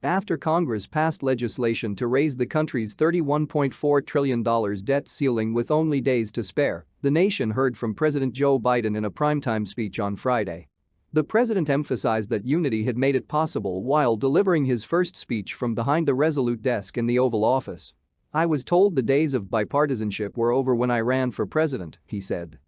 After Congress passed legislation to raise the country's $31.4 trillion debt ceiling with only days to spare, the nation heard from President Joe Biden in a primetime speech on Friday. The president emphasized that unity had made it possible while delivering his first speech from behind the Resolute Desk in the Oval Office. "I was told the days of bipartisanship were over when I ran for president," he said.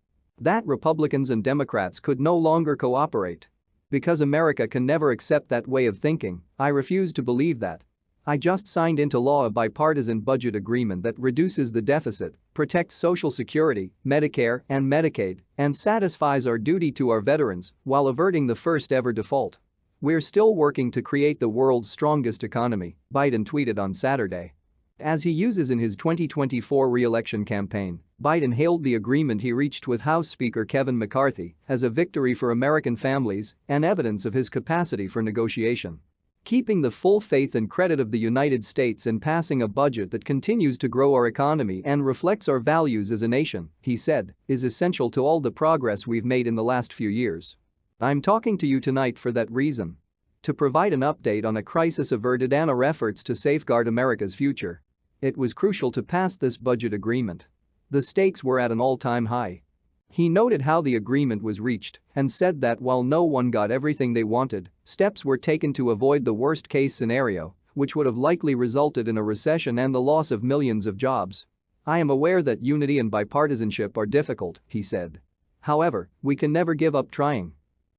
"That Republicans and Democrats could no longer cooperate. Because America can never accept that way of thinking, I refuse to believe that. I just signed into law a bipartisan budget agreement that reduces the deficit, protects Social Security, Medicare and Medicaid, and satisfies our duty to our veterans while averting the first ever default. We're still working to create the world's strongest economy," Biden tweeted on Saturday. As he uses in his 2024 re-election campaign, Biden hailed the agreement he reached with House Speaker Kevin McCarthy as a victory for American families and evidence of his capacity for negotiation. "Keeping the full faith and credit of the United States in passing a budget that continues to grow our economy and reflects our values as a nation," he said, "is essential to all the progress we've made in the last few years. I'm talking to you tonight for that reason. To provide an update on a crisis averted and our efforts to safeguard America's future. It was crucial to pass this budget agreement. The stakes were at an all-time high." He noted how the agreement was reached and said that while no one got everything they wanted, steps were taken to avoid the worst-case scenario, which would have likely resulted in a recession and the loss of millions of jobs. "I am aware that unity and bipartisanship are difficult," he said. "However, we can never give up trying.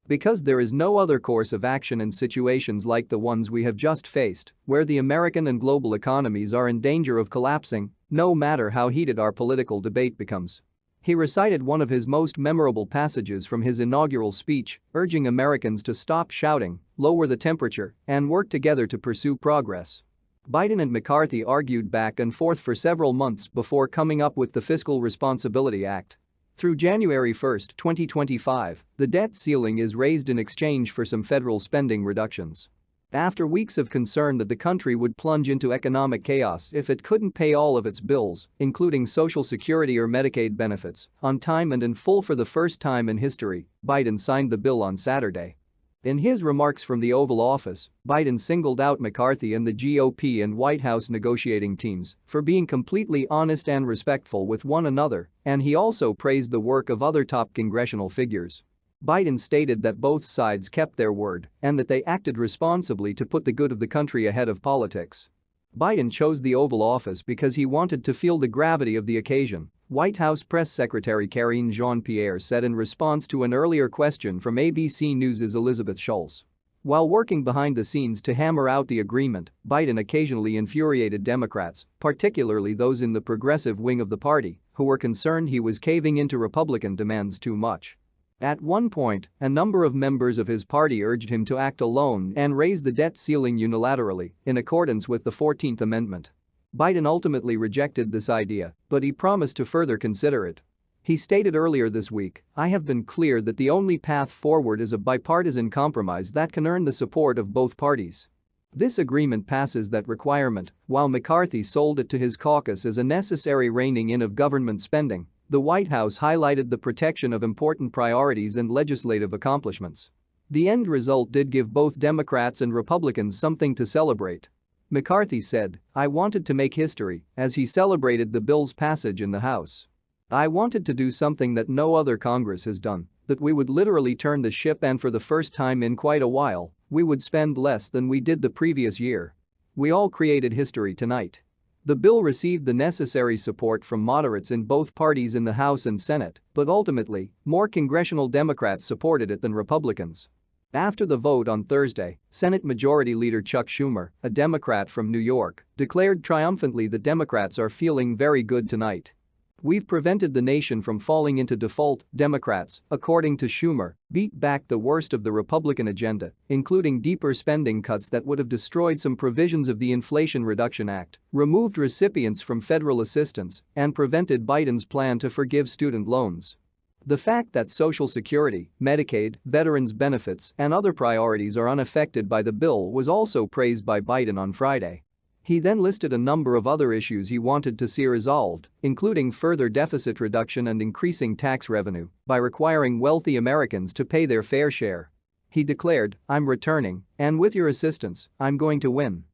Because there is no other course of action in situations like the ones we have just faced, where the American and global economies are in danger of collapsing, no matter how heated our political debate becomes." He recited one of his most memorable passages from his inaugural speech, urging Americans to stop shouting, lower the temperature, and work together to pursue progress. Biden and McCarthy argued back and forth for several months before coming up with the Fiscal Responsibility Act. Through January 1, 2025, the debt ceiling is raised in exchange for some federal spending reductions. After weeks of concern that the country would plunge into economic chaos if it couldn't pay all of its bills, including Social Security or Medicaid benefits, on time and in full for the first time in history, Biden signed the bill on Saturday. In his remarks from the Oval Office, Biden singled out McCarthy and the GOP and White House negotiating teams for being completely honest and respectful with one another, and he also praised the work of other top congressional figures. Biden stated that both sides kept their word and that they acted responsibly to put the good of the country ahead of politics. Biden chose the Oval Office because he wanted to feel the gravity of the occasion, White House Press Secretary Karine Jean-Pierre said in response to an earlier question from ABC News' Elizabeth Schultz. While working behind the scenes to hammer out the agreement, Biden occasionally infuriated Democrats, particularly those in the progressive wing of the party, who were concerned he was caving into Republican demands too much. At one point, a number of members of his party urged him to act alone and raise the debt ceiling unilaterally, in accordance with the 14th Amendment. Biden ultimately rejected this idea, but he promised to further consider it. He stated earlier this week, "I have been clear that the only path forward is a bipartisan compromise that can earn the support of both parties." This agreement passes that requirement, while McCarthy sold it to his caucus as a necessary reining in of government spending. The White House highlighted the protection of important priorities and legislative accomplishments. The end result did give both Democrats and Republicans something to celebrate. McCarthy said, "I wanted to make history," as he celebrated the bill's passage in the House. "I wanted to do something that no other Congress has done, that we would literally turn the ship and for the first time in quite a while, we would spend less than we did the previous year. We all created history tonight." The bill received the necessary support from moderates in both parties in the House and Senate, but ultimately, more congressional Democrats supported it than Republicans. After the vote on Thursday, Senate Majority Leader Chuck Schumer, a Democrat from New York, declared triumphantly that Democrats are feeling very good tonight. "We've prevented the nation from falling into default." Democrats, according to Schumer, beat back the worst of the Republican agenda, including deeper spending cuts that would have destroyed some provisions of the Inflation Reduction Act, removed recipients from federal assistance, and prevented Biden's plan to forgive student loans. The fact that Social Security, Medicaid, veterans' benefits, and other priorities are unaffected by the bill was also praised by Biden on Friday. He then listed a number of other issues he wanted to see resolved, including further deficit reduction and increasing tax revenue by requiring wealthy Americans to pay their fair share. He declared, "I'm returning, and with your assistance, I'm going to win."